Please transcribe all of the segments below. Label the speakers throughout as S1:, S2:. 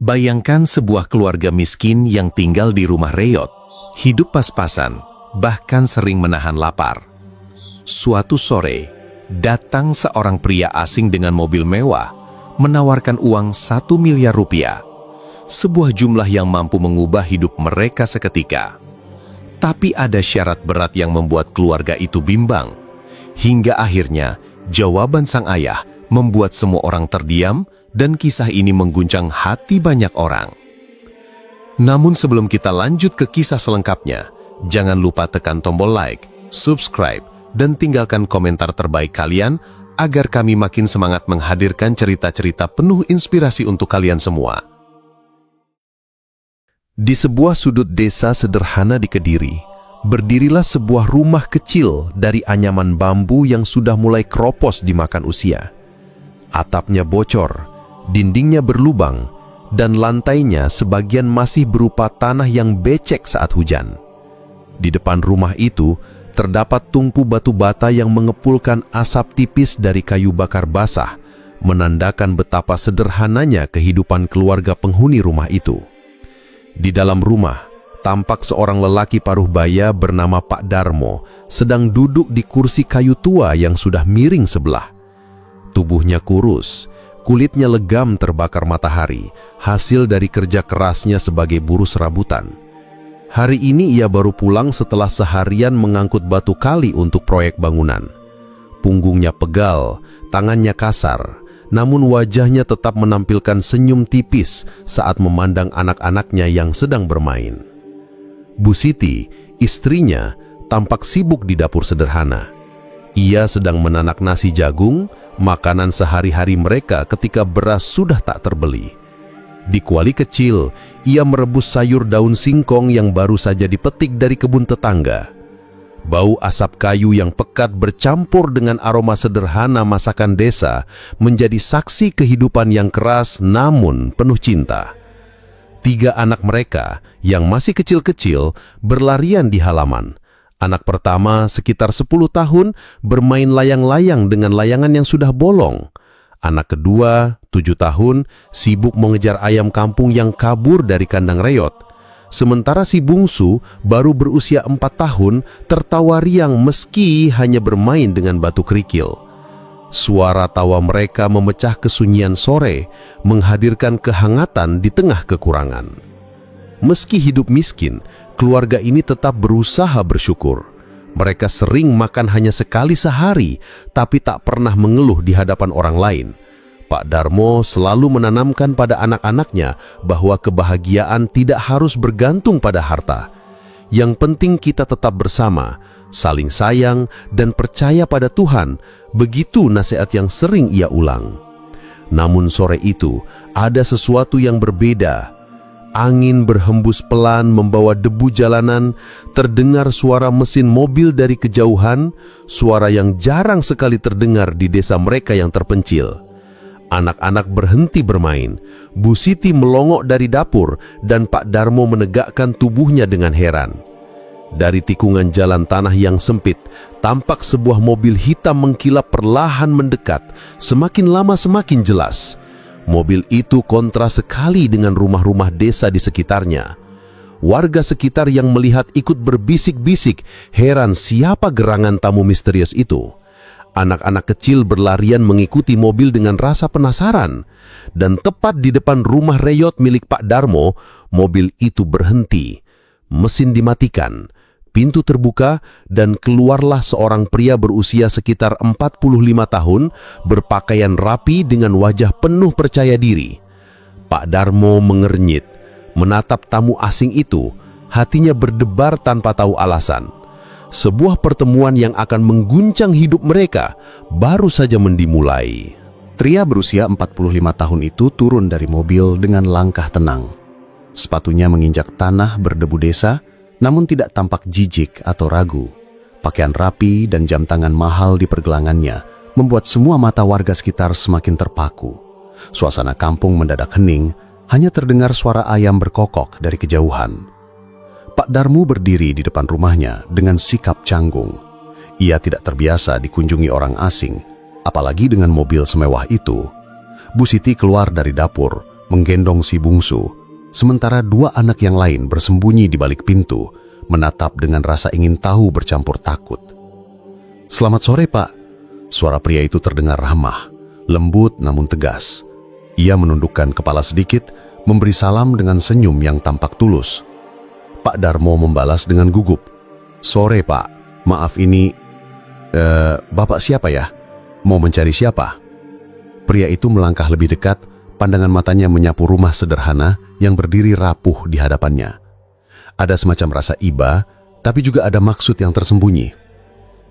S1: Bayangkan sebuah keluarga miskin yang tinggal di rumah reot, hidup pas-pasan, bahkan sering menahan lapar. Suatu sore, datang seorang pria asing dengan mobil mewah, menawarkan uang 1 miliar rupiah. Sebuah jumlah yang mampu mengubah hidup mereka seketika. Tapi ada syarat berat yang membuat keluarga itu bimbang. Hingga akhirnya, jawaban sang ayah membuat semua orang terdiam dan kisah ini mengguncang hati banyak orang. Namun sebelum kita lanjut ke kisah selengkapnya, jangan lupa tekan tombol like, subscribe, dan tinggalkan komentar terbaik kalian agar kami makin semangat menghadirkan cerita-cerita penuh inspirasi untuk kalian semua. Di sebuah sudut desa sederhana di Kediri, berdirilah sebuah rumah kecil dari anyaman bambu yang sudah mulai keropos dimakan usia. Atapnya bocor, dindingnya berlubang, dan lantainya sebagian masih berupa tanah yang becek saat hujan. Di depan rumah itu, terdapat tungku batu bata yang mengepulkan asap tipis dari kayu bakar basah, menandakan betapa sederhananya kehidupan keluarga penghuni rumah itu. Di dalam rumah, tampak seorang lelaki paruh baya bernama Pak Darmo sedang duduk di kursi kayu tua yang sudah miring sebelah. Tubuhnya kurus, kulitnya legam terbakar matahari, hasil dari kerja kerasnya sebagai buruh serabutan. Hari ini ia baru pulang setelah seharian mengangkut batu kali untuk proyek bangunan. Punggungnya pegal, tangannya kasar, namun wajahnya tetap menampilkan senyum tipis saat memandang anak-anaknya yang sedang bermain. Bu Siti, istrinya, tampak sibuk di dapur sederhana. Ia sedang menanak nasi jagung, makanan sehari-hari mereka ketika beras sudah tak terbeli. Di kuali kecil, ia merebus sayur daun singkong yang baru saja dipetik dari kebun tetangga. Bau asap kayu yang pekat bercampur dengan aroma sederhana masakan desa menjadi saksi kehidupan yang keras namun penuh cinta. 3 anak mereka yang masih kecil-kecil berlarian di halaman. Anak pertama sekitar 10 tahun bermain layang-layang dengan layangan yang sudah bolong. Anak kedua, 7 tahun, sibuk mengejar ayam kampung yang kabur dari kandang reot. Sementara si bungsu baru berusia 4 tahun tertawa riang meski hanya bermain dengan batu kerikil. Suara tawa mereka memecah kesunyian sore, menghadirkan kehangatan di tengah kekurangan. Meski hidup miskin, keluarga ini tetap berusaha bersyukur. Mereka sering makan hanya sekali sehari, tapi tak pernah mengeluh di hadapan orang lain. Pak Darmo selalu menanamkan pada anak-anaknya bahwa kebahagiaan tidak harus bergantung pada harta. Yang penting kita tetap bersama, saling sayang, dan percaya pada Tuhan. Begitu nasihat yang sering ia ulang. Namun sore itu, ada sesuatu yang berbeda. Angin berhembus pelan membawa debu jalanan, terdengar suara mesin mobil dari kejauhan, suara yang jarang sekali terdengar di desa mereka yang terpencil. Anak-anak berhenti bermain, Bu Siti melongok dari dapur, dan Pak Darmo menegakkan tubuhnya dengan heran. Dari tikungan jalan tanah yang sempit, tampak sebuah mobil hitam mengkilap perlahan mendekat, semakin lama semakin jelas. Mobil itu kontras sekali dengan rumah-rumah desa di sekitarnya. Warga sekitar yang melihat ikut berbisik-bisik, heran siapa gerangan tamu misterius itu. Anak-anak kecil berlarian mengikuti mobil dengan rasa penasaran. Dan tepat di depan rumah reot milik Pak Darmo, mobil itu berhenti. Mesin dimatikan. Pintu terbuka dan keluarlah seorang pria berusia sekitar 45 tahun berpakaian rapi dengan wajah penuh percaya diri. Pak Darmo mengernyit, menatap tamu asing itu, hatinya berdebar tanpa tahu alasan. Sebuah pertemuan yang akan mengguncang hidup mereka baru saja dimulai.
S2: Pria berusia 45 tahun itu turun dari mobil dengan langkah tenang. Sepatunya menginjak tanah berdebu desa, namun tidak tampak jijik atau ragu. Pakaian rapi dan jam tangan mahal di pergelangannya membuat semua mata warga sekitar semakin terpaku. Suasana kampung mendadak hening, hanya terdengar suara ayam berkokok dari kejauhan. Pak Darmo berdiri di depan rumahnya dengan sikap canggung. Ia tidak terbiasa dikunjungi orang asing, apalagi dengan mobil semewah itu. Bu Siti keluar dari dapur, menggendong si bungsu, sementara dua anak yang lain bersembunyi di balik pintu, menatap dengan rasa ingin tahu bercampur takut. "Selamat sore, Pak." Suara pria itu terdengar ramah, lembut namun tegas. Ia menundukkan kepala sedikit, memberi salam dengan senyum yang tampak tulus. Pak Darmo membalas dengan gugup, "Sore, Pak. Maaf ini... Bapak siapa ya? Mau mencari siapa?" Pria itu melangkah lebih dekat, pandangan matanya menyapu rumah sederhana yang berdiri rapuh di hadapannya. Ada semacam rasa iba, tapi juga ada maksud yang tersembunyi.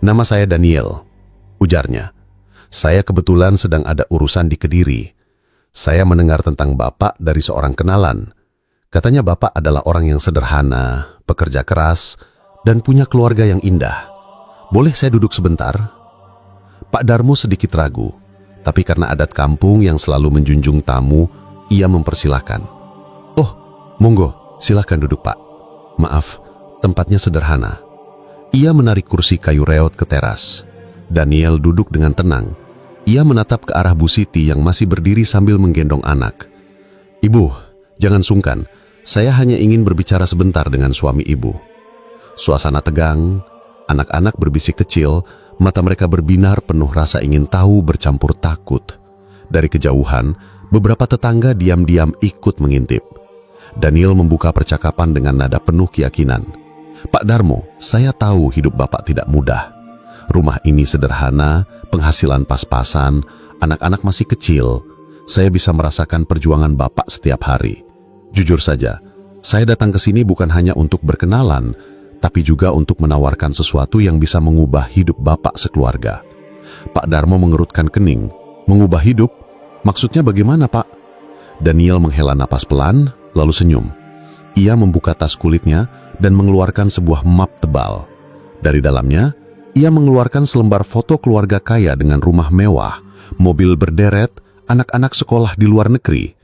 S2: "Nama saya Daniel," ujarnya. "Saya kebetulan sedang ada urusan di Kediri. Saya mendengar tentang Bapak dari seorang kenalan. Katanya Bapak adalah orang yang sederhana, pekerja keras, dan punya keluarga yang indah. Boleh saya duduk sebentar?" Pak Darmo sedikit ragu, tapi karena adat kampung yang selalu menjunjung tamu, ia mempersilahkan. "Oh, monggo, silahkan duduk, Pak. Maaf, tempatnya sederhana." Ia menarik kursi kayu reot ke teras. Daniel duduk dengan tenang. Ia menatap ke arah Bu Siti yang masih berdiri sambil menggendong anak. "Ibu, jangan sungkan. Saya hanya ingin berbicara sebentar dengan suami Ibu." Suasana tegang, anak-anak berbisik kecil, mata mereka berbinar penuh rasa ingin tahu bercampur takut. Dari kejauhan, beberapa tetangga diam-diam ikut mengintip. Daniel membuka percakapan dengan nada penuh keyakinan. "Pak Darmo, saya tahu hidup Bapak tidak mudah. Rumah ini sederhana, penghasilan pas-pasan, anak-anak masih kecil. Saya bisa merasakan perjuangan Bapak setiap hari. Jujur saja, saya datang ke sini bukan hanya untuk berkenalan, tapi juga untuk menawarkan sesuatu yang bisa mengubah hidup Bapak sekeluarga." Pak Darmo mengerutkan kening. "Mengubah hidup? Maksudnya bagaimana, Pak?" Daniel menghela napas pelan, lalu senyum. Ia membuka tas kulitnya dan mengeluarkan sebuah map tebal. Dari dalamnya, ia mengeluarkan selembar foto keluarga kaya dengan rumah mewah, mobil berderet, anak-anak sekolah di luar negeri.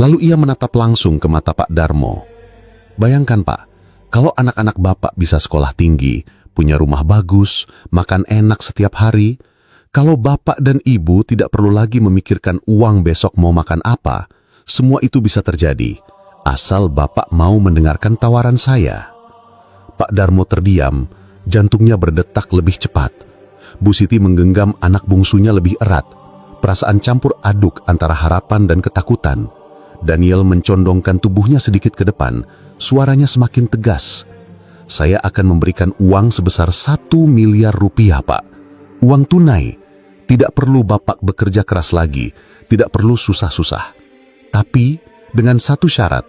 S2: Lalu ia menatap langsung ke mata Pak Darmo. "Bayangkan, Pak, kalau anak-anak Bapak bisa sekolah tinggi, punya rumah bagus, makan enak setiap hari, kalau Bapak dan Ibu tidak perlu lagi memikirkan uang besok mau makan apa, semua itu bisa terjadi, asal Bapak mau mendengarkan tawaran saya." Pak Darmo terdiam, jantungnya berdetak lebih cepat. Bu Siti menggenggam anak bungsunya lebih erat, perasaan campur aduk antara harapan dan ketakutan. Daniel mencondongkan tubuhnya sedikit ke depan, suaranya semakin tegas. "Saya akan memberikan uang sebesar 1 miliar rupiah, Pak. Uang tunai. Tidak perlu Bapak bekerja keras lagi, tidak perlu susah-susah. Tapi dengan satu syarat,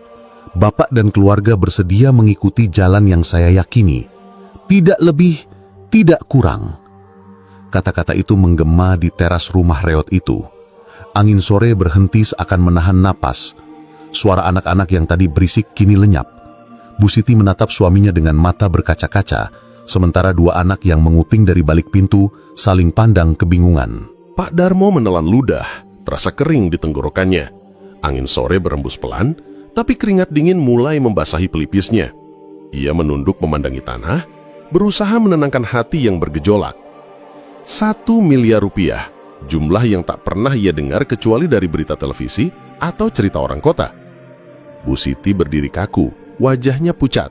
S2: Bapak dan keluarga bersedia mengikuti jalan yang saya yakini. Tidak lebih, tidak kurang." Kata-kata itu menggema di teras rumah reot itu. Angin sore berhenti seakan menahan napas. Suara anak-anak yang tadi berisik kini lenyap. Bu Siti menatap suaminya dengan mata berkaca-kaca, sementara dua anak yang menguping dari balik pintu saling pandang kebingungan.
S3: Pak Darmo menelan ludah, terasa kering di tenggorokannya. Angin sore berembus pelan, tapi keringat dingin mulai membasahi pelipisnya. Ia menunduk memandangi tanah, berusaha menenangkan hati yang bergejolak. 1 miliar rupiah, jumlah yang tak pernah ia dengar kecuali dari berita televisi atau cerita orang kota. Bu Siti berdiri kaku, wajahnya pucat.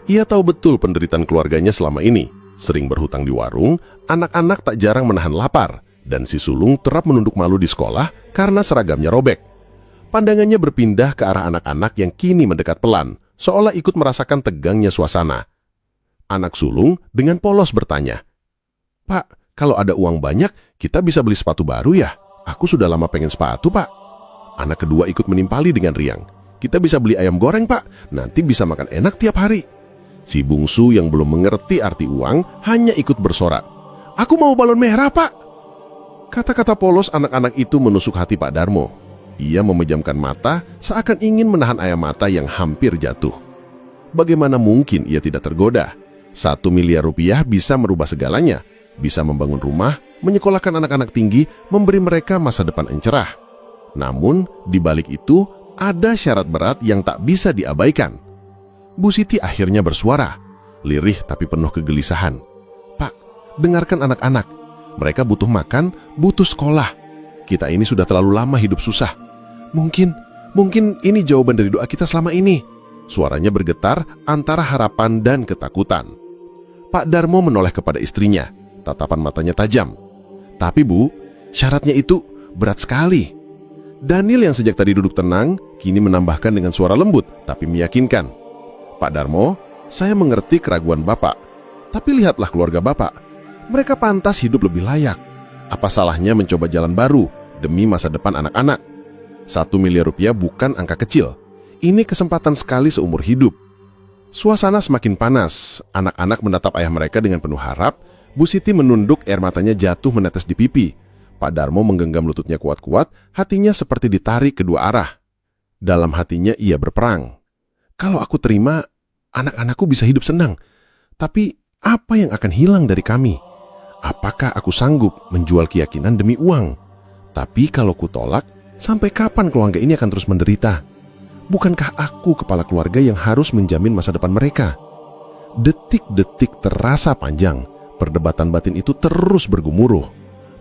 S3: Ia tahu betul penderitaan keluarganya selama ini. Sering berhutang di warung, anak-anak tak jarang menahan lapar, dan si sulung kerap menunduk malu di sekolah karena seragamnya robek. Pandangannya berpindah ke arah anak-anak yang kini mendekat pelan, seolah ikut merasakan tegangnya suasana. Anak sulung dengan polos bertanya, "Pak, kalau ada uang banyak, kita bisa beli sepatu baru ya? Aku sudah lama pengen sepatu, Pak." Anak kedua ikut menimpali dengan riang, "Kita bisa beli ayam goreng, Pak. Nanti bisa makan enak tiap hari." Si bungsu yang belum mengerti arti uang hanya ikut bersorak, "Aku mau balon merah, Pak." Kata-kata polos anak-anak itu menusuk hati Pak Darmo. Ia memejamkan mata seakan ingin menahan air mata yang hampir jatuh. Bagaimana mungkin ia tidak tergoda? 1 miliar rupiah bisa merubah segalanya. Bisa membangun rumah, menyekolahkan anak-anak tinggi, memberi mereka masa depan yang cerah. Namun, di balik itu, ada syarat berat yang tak bisa diabaikan. Bu Siti akhirnya bersuara, lirih tapi penuh kegelisahan. "Pak, dengarkan anak-anak. Mereka butuh makan, butuh sekolah. Kita ini sudah terlalu lama hidup susah. Mungkin Mungkin ini jawaban dari doa kita selama ini. Suaranya bergetar antara harapan dan ketakutan. Pak Darmo menoleh kepada istrinya. Tatapan matanya tajam. Tapi Bu, syaratnya itu berat sekali. Daniel yang sejak tadi duduk tenang, kini menambahkan dengan suara lembut tapi meyakinkan. Pak Darmo, saya mengerti keraguan Bapak. Tapi lihatlah keluarga Bapak. Mereka pantas hidup lebih layak. Apa salahnya mencoba jalan baru demi masa depan anak-anak? 1 miliar rupiah bukan angka kecil. Ini kesempatan sekali seumur hidup. Suasana semakin panas. Anak-anak menatap ayah mereka dengan penuh harap. Bu Siti menunduk, air matanya jatuh menetes di pipi. Pak Darmo menggenggam lututnya kuat-kuat, hatinya seperti ditarik kedua arah. Dalam hatinya ia berperang. Kalau aku terima, anak-anakku bisa hidup senang. Tapi apa yang akan hilang dari kami? Apakah aku sanggup menjual keyakinan demi uang? Tapi kalau kutolak, sampai kapan keluarga ini akan terus menderita? Bukankah aku kepala keluarga yang harus menjamin masa depan mereka? Detik-detik terasa panjang. Perdebatan batin itu terus bergemuruh.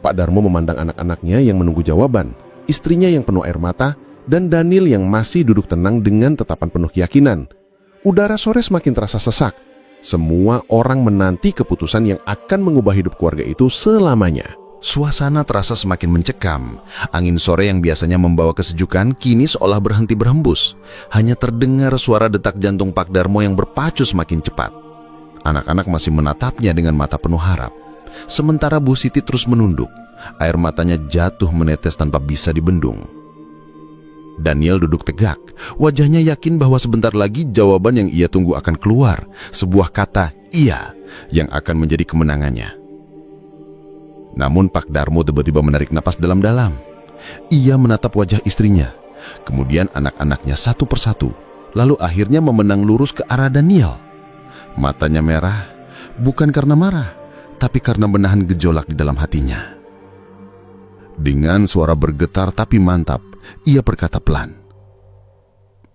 S3: Pak Darmo memandang anak-anaknya yang menunggu jawaban, istrinya yang penuh air mata, dan Daniel yang masih duduk tenang dengan tatapan penuh keyakinan. Udara sore semakin terasa sesak. Semua orang menanti keputusan yang akan mengubah hidup keluarga itu selamanya.
S2: Suasana terasa semakin mencekam. Angin sore yang biasanya membawa kesejukan kini seolah berhenti berhembus. Hanya terdengar suara detak jantung Pak Darmo yang berpacu semakin cepat. Anak-anak masih menatapnya dengan mata penuh harap. Sementara Bu Siti terus menunduk. Air matanya jatuh menetes tanpa bisa dibendung. Daniel duduk tegak. Wajahnya yakin bahwa sebentar lagi jawaban yang ia tunggu akan keluar. Sebuah kata iya yang akan menjadi kemenangannya. Namun Pak Darmo tiba-tiba menarik napas dalam-dalam. Ia menatap wajah istrinya, kemudian anak-anaknya satu persatu, lalu akhirnya memenang lurus ke arah Daniel. Matanya merah, bukan karena marah, tapi karena menahan gejolak di dalam hatinya. Dengan suara bergetar tapi mantap, ia berkata pelan,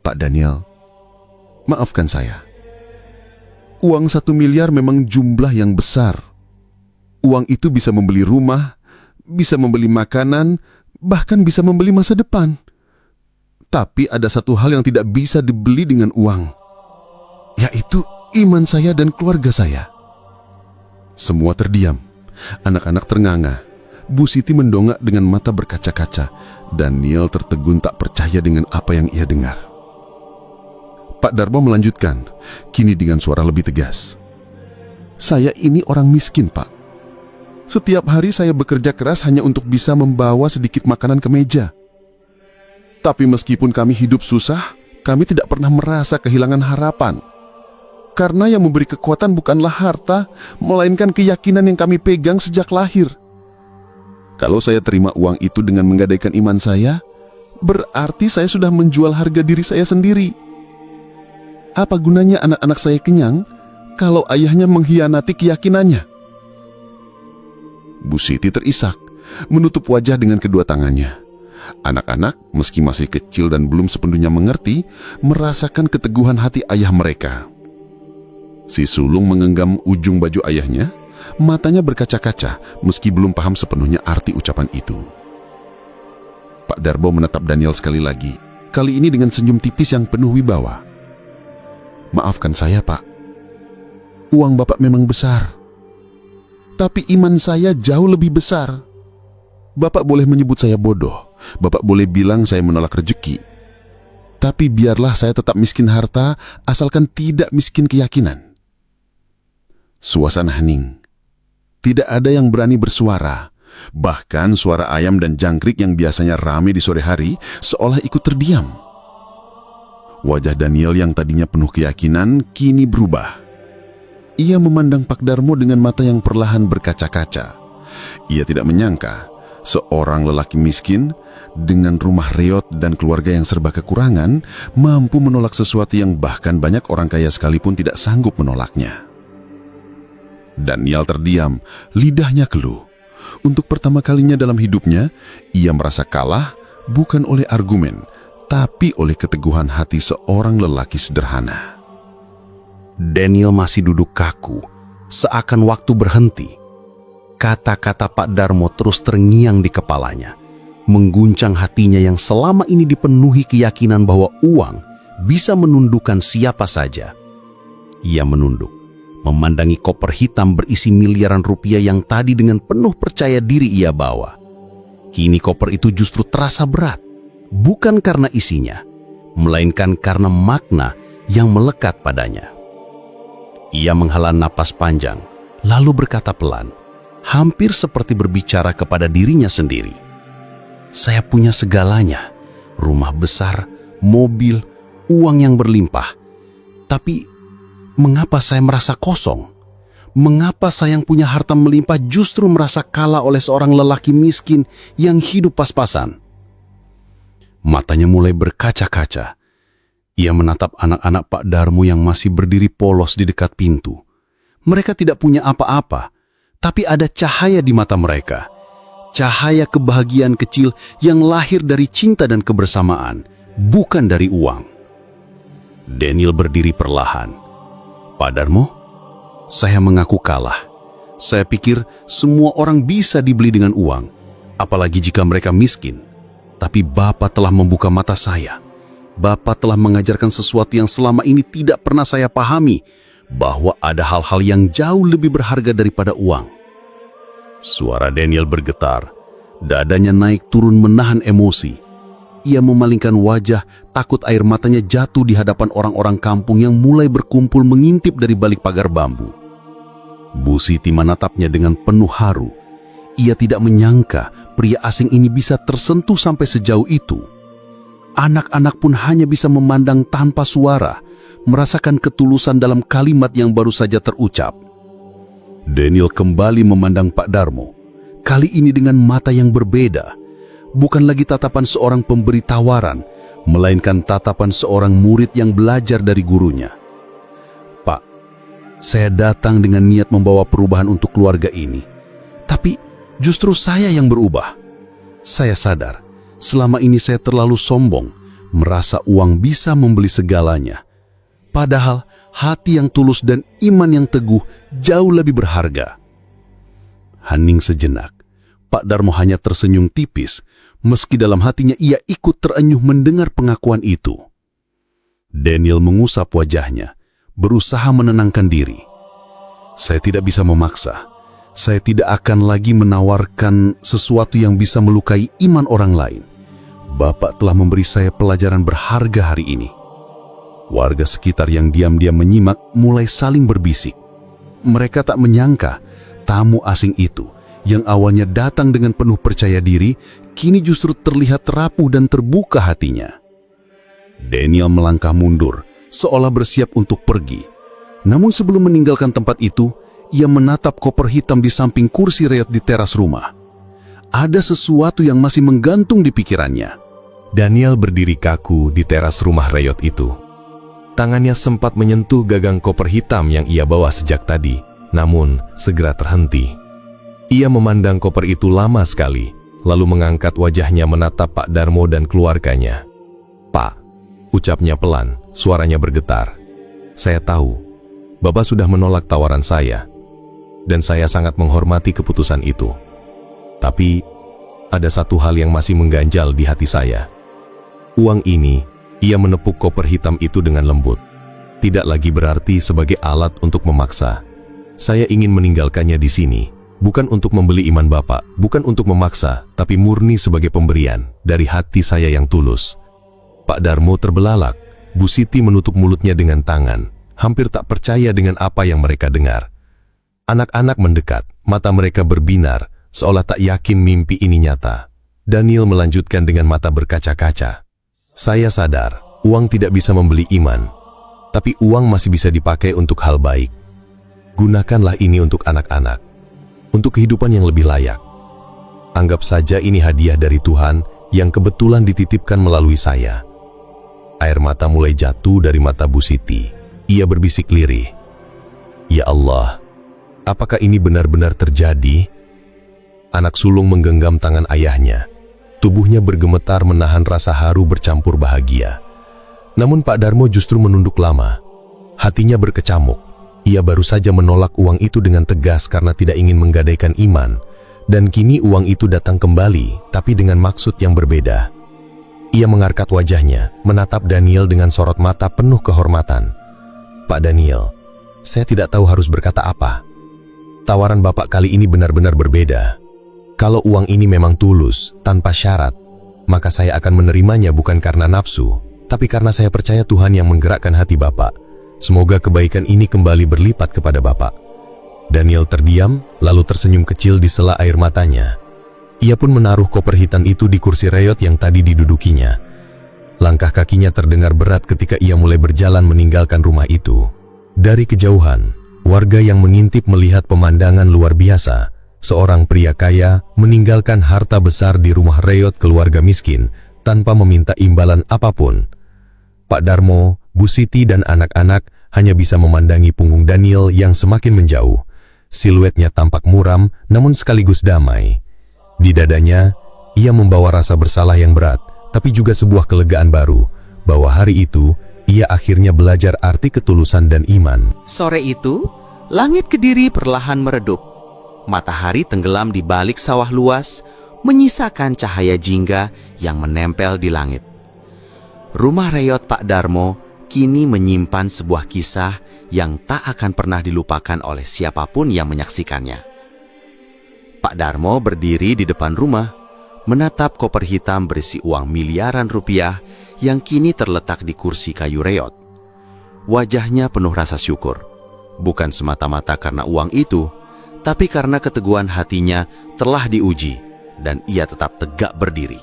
S2: "Pak Daniel, maafkan saya. Uang 1 miliar memang jumlah yang besar. Uang itu bisa membeli rumah, bisa membeli makanan, bahkan bisa membeli masa depan. Tapi ada satu hal yang tidak bisa dibeli dengan uang, yaitu iman saya dan keluarga saya." Semua terdiam. Anak-anak ternganga. Bu Siti mendongak dengan mata berkaca-kaca. Daniel tertegun tak percaya dengan apa yang ia dengar. Pak Darmo melanjutkan, kini dengan suara lebih tegas. "Saya ini orang miskin, Pak. Setiap hari saya bekerja keras hanya untuk bisa membawa sedikit makanan ke meja. Tapi meskipun kami hidup susah, kami tidak pernah merasa kehilangan harapan. Karena yang memberi kekuatan bukanlah harta, melainkan keyakinan yang kami pegang sejak lahir. Kalau saya terima uang itu dengan menggadaikan iman saya, berarti saya sudah menjual harga diri saya sendiri. Apa gunanya anak-anak saya kenyang kalau ayahnya mengkhianati keyakinannya?" Bu Siti terisak, menutup wajah dengan kedua tangannya. Anak-anak, meski masih kecil dan belum sepenuhnya mengerti, merasakan keteguhan hati ayah mereka. Si sulung menggenggam ujung baju ayahnya, matanya berkaca-kaca meski belum paham sepenuhnya arti ucapan itu. Pak Darmo menatap Daniel sekali lagi, kali ini dengan senyum tipis yang penuh wibawa. "Maafkan saya, Pak. Uang Bapak memang besar. Tapi iman saya jauh lebih besar. Bapak boleh menyebut saya bodoh, Bapak boleh bilang saya menolak rezeki. Tapi biarlah saya tetap miskin harta, asalkan tidak miskin keyakinan." Suasana hening. Tidak ada yang berani bersuara. Bahkan suara ayam dan jangkrik yang biasanya ramai di sore hari seolah ikut terdiam. Wajah Daniel yang tadinya penuh keyakinan kini berubah. Ia memandang Pak Darmo dengan mata yang perlahan berkaca-kaca. Ia tidak menyangka seorang lelaki miskin dengan rumah reot dan keluarga yang serba kekurangan mampu menolak sesuatu yang bahkan banyak orang kaya sekalipun tidak sanggup menolaknya. Daniel terdiam, lidahnya keluh. Untuk pertama kalinya dalam hidupnya, ia merasa kalah bukan oleh argumen, tapi oleh keteguhan hati seorang lelaki sederhana.
S4: Daniel masih duduk kaku, seakan waktu berhenti. Kata-kata Pak Darmo terus terngiang di kepalanya.
S2: mengguncang hatinya yang selama ini dipenuhi keyakinan bahwa uang bisa menundukkan siapa saja. Ia menunduk, memandangi koper hitam berisi miliaran rupiah yang tadi dengan penuh percaya diri ia bawa. Kini koper itu justru terasa berat, bukan karena isinya, melainkan karena makna yang melekat padanya. Ia menghela napas panjang, lalu berkata pelan, hampir seperti berbicara kepada dirinya sendiri. Saya punya segalanya, rumah besar, mobil, uang yang berlimpah. Tapi mengapa saya merasa kosong? Mengapa saya yang punya harta melimpah justru merasa kalah oleh seorang lelaki miskin yang hidup pas-pasan? Matanya mulai berkaca-kaca. Ia menatap anak-anak Pak Darmo yang masih berdiri polos di dekat pintu. Mereka tidak punya apa-apa, tapi ada cahaya di mata mereka. Cahaya kebahagiaan kecil yang lahir dari cinta dan kebersamaan, bukan dari uang. Daniel berdiri perlahan. Pak Darmo, saya mengaku kalah. Saya pikir semua orang bisa dibeli dengan uang, apalagi jika mereka miskin. Tapi Bapak telah membuka mata saya. Bapak telah mengajarkan sesuatu yang selama ini tidak pernah saya pahami, bahwa ada hal-hal yang jauh lebih berharga daripada uang. Suara Daniel bergetar, dadanya naik turun menahan emosi. Ia memalingkan wajah, takut air matanya jatuh di hadapan orang-orang kampung yang mulai berkumpul mengintip dari balik pagar bambu. Bu Siti menatapnya dengan penuh haru. Ia tidak menyangka pria asing ini bisa tersentuh sampai sejauh itu. Anak-anak pun hanya bisa memandang tanpa suara, merasakan ketulusan dalam kalimat yang baru saja terucap. Daniel kembali memandang Pak Darmo, kali ini dengan mata yang berbeda. Bukan lagi tatapan seorang pemberi tawaran, melainkan tatapan seorang murid yang belajar dari gurunya. Pak, saya datang dengan niat membawa perubahan untuk keluarga ini. Tapi justru saya yang berubah. Saya sadar, selama ini saya terlalu sombong, merasa uang bisa membeli segalanya. Padahal hati yang tulus dan iman yang teguh jauh lebih berharga. Hening sejenak, Pak Darmo hanya tersenyum tipis, meski dalam hatinya ia ikut terenyuh mendengar pengakuan itu. Daniel mengusap wajahnya, berusaha menenangkan diri. Saya tidak bisa memaksa. Saya tidak akan lagi menawarkan sesuatu yang bisa melukai iman orang lain. Bapak telah memberi saya pelajaran berharga hari ini. Warga sekitar yang diam-diam menyimak mulai saling berbisik. Mereka tak menyangka tamu asing itu yang awalnya datang dengan penuh percaya diri, kini justru terlihat rapuh dan terbuka hatinya. Daniel melangkah mundur, seolah bersiap untuk pergi. Namun sebelum meninggalkan tempat itu, ia menatap koper hitam di samping kursi reot di teras rumah. Ada sesuatu yang masih menggantung di pikirannya.
S1: Daniel berdiri kaku di teras rumah reot itu. Tangannya sempat menyentuh gagang koper hitam yang ia bawa sejak tadi, namun segera terhenti. Ia memandang koper itu lama sekali, lalu mengangkat wajahnya menatap Pak Darmo dan keluarganya. Pak, ucapnya pelan, suaranya bergetar. Saya tahu, Bapak sudah menolak tawaran saya, dan saya sangat menghormati keputusan itu. Tapi, ada satu hal yang masih mengganjal di hati saya. Uang ini, ia menepuk koper hitam itu dengan lembut. Tidak lagi berarti sebagai alat untuk memaksa. Saya ingin meninggalkannya di sini, bukan untuk membeli iman Bapak, bukan untuk memaksa, tapi murni sebagai pemberian dari hati saya yang tulus. Pak Darmo terbelalak. Bu Siti menutup mulutnya dengan tangan, hampir tak percaya dengan apa yang mereka dengar. Anak-anak mendekat, mata mereka berbinar, seolah tak yakin mimpi ini nyata. Daniel melanjutkan dengan mata berkaca-kaca. Saya sadar, uang tidak bisa membeli iman, tapi uang masih bisa dipakai untuk hal baik. Gunakanlah ini untuk anak-anak, untuk kehidupan yang lebih layak. Anggap saja ini hadiah dari Tuhan yang kebetulan dititipkan melalui saya. Air mata mulai jatuh dari mata Bu Siti. Ia berbisik lirih. Ya Allah, apakah ini benar-benar terjadi? Anak sulung menggenggam tangan ayahnya. Tubuhnya bergemetar menahan rasa haru bercampur bahagia. Namun Pak Darmo justru menunduk lama. Hatinya berkecamuk. Ia baru saja menolak uang itu dengan tegas karena tidak ingin menggadaikan iman.
S2: Dan kini uang itu datang kembali, tapi dengan maksud yang berbeda. Ia mengangkat wajahnya, menatap Daniel dengan sorot mata penuh kehormatan. "Pak Daniel, saya tidak tahu harus berkata apa. Tawaran Bapak kali ini benar-benar berbeda. Kalau uang ini memang tulus, tanpa syarat, maka saya akan menerimanya bukan karena nafsu, tapi karena saya percaya Tuhan yang menggerakkan hati Bapak. Semoga kebaikan ini kembali berlipat kepada Bapak." Daniel terdiam, lalu tersenyum kecil di sela air matanya. Ia pun menaruh koper hitam itu di kursi reyot yang tadi didudukinya. Langkah kakinya terdengar berat ketika ia mulai berjalan meninggalkan rumah itu. Dari kejauhan, warga yang mengintip melihat pemandangan luar biasa. Seorang pria kaya meninggalkan harta besar di rumah reyot keluarga miskin tanpa meminta imbalan apapun. Pak Darmo, Bu Siti dan anak-anak hanya bisa memandangi punggung Daniel yang semakin menjauh. Siluetnya tampak muram namun sekaligus damai. Di dadanya, ia membawa rasa bersalah yang berat, tapi juga sebuah kelegaan baru, bahwa hari itu ia akhirnya belajar arti ketulusan dan iman.
S5: Sore itu, langit Kediri perlahan meredup. Matahari tenggelam di balik sawah luas, menyisakan cahaya jingga yang menempel di langit. Rumah reyot Pak Darmo kini menyimpan sebuah kisah yang tak akan pernah dilupakan oleh siapapun yang menyaksikannya. Pak Darmo berdiri di depan rumah, menatap koper hitam berisi uang miliaran rupiah yang kini terletak di kursi kayu reyot. Wajahnya penuh rasa syukur, bukan semata-mata karena uang itu, tapi karena keteguhan hatinya telah diuji dan ia tetap tegak berdiri.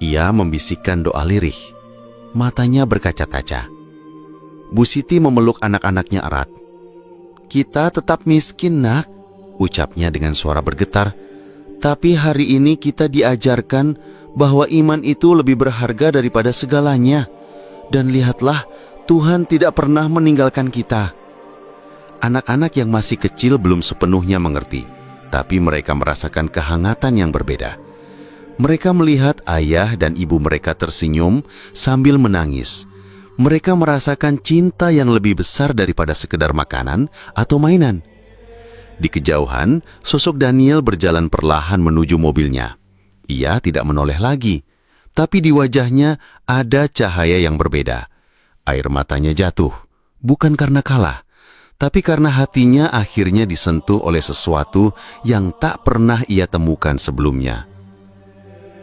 S5: Ia membisikkan doa lirih, matanya berkaca-kaca. Bu Siti memeluk anak-anaknya erat. "Kita tetap miskin, Nak," ucapnya dengan suara bergetar. "Tapi hari ini kita diajarkan bahwa iman itu lebih berharga daripada segalanya. Dan lihatlah, Tuhan tidak pernah meninggalkan kita." Anak-anak yang masih kecil belum sepenuhnya mengerti, tapi mereka merasakan kehangatan yang berbeda. Mereka melihat ayah dan ibu mereka tersenyum sambil menangis. Mereka merasakan cinta yang lebih besar daripada sekedar makanan atau mainan. Di kejauhan, sosok Daniel berjalan perlahan menuju mobilnya. Ia tidak menoleh lagi, tapi di wajahnya ada cahaya yang berbeda. Air matanya jatuh, bukan karena kalah, tapi karena hatinya akhirnya disentuh oleh sesuatu yang tak pernah ia temukan sebelumnya.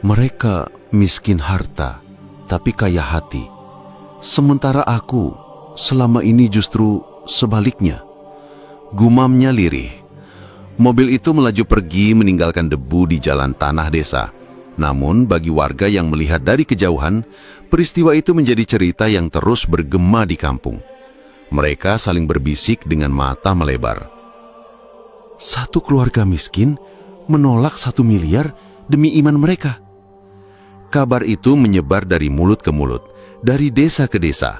S5: "Mereka miskin harta, tapi kaya hati. Sementara aku, selama ini justru sebaliknya," gumamnya lirih. Mobil itu melaju pergi meninggalkan debu di jalan tanah desa. Namun bagi warga yang melihat dari kejauhan, peristiwa itu menjadi cerita yang terus bergema di kampung. Mereka saling berbisik dengan mata melebar. Satu keluarga miskin menolak 1 miliar demi iman mereka. Kabar itu menyebar dari mulut ke mulut, dari desa ke desa.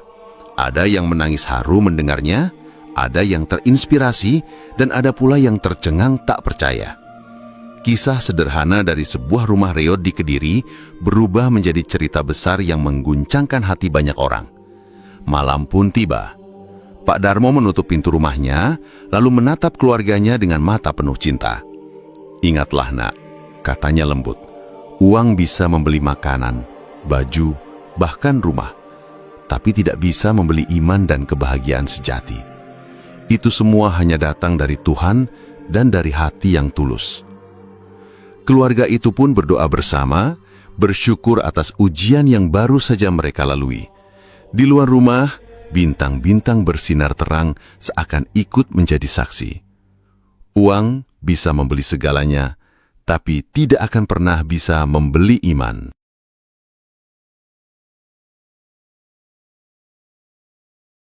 S5: Ada yang menangis haru mendengarnya, ada yang terinspirasi, dan ada pula yang tercengang tak percaya. Kisah sederhana dari sebuah rumah reyot di Kediri berubah menjadi cerita besar yang mengguncangkan hati banyak orang. Malam pun tiba. Pak Darmo menutup pintu rumahnya, lalu menatap keluarganya dengan mata penuh cinta. "Ingatlah, Nak," katanya lembut, "uang bisa membeli makanan, baju, bahkan rumah, tapi tidak bisa membeli iman dan kebahagiaan sejati. Itu semua hanya datang dari Tuhan dan dari hati yang tulus." Keluarga itu pun berdoa bersama, bersyukur atas ujian yang baru saja mereka lalui. Di luar rumah, bintang-bintang bersinar terang seakan ikut menjadi saksi. Uang bisa membeli segalanya, tapi tidak akan pernah bisa membeli iman.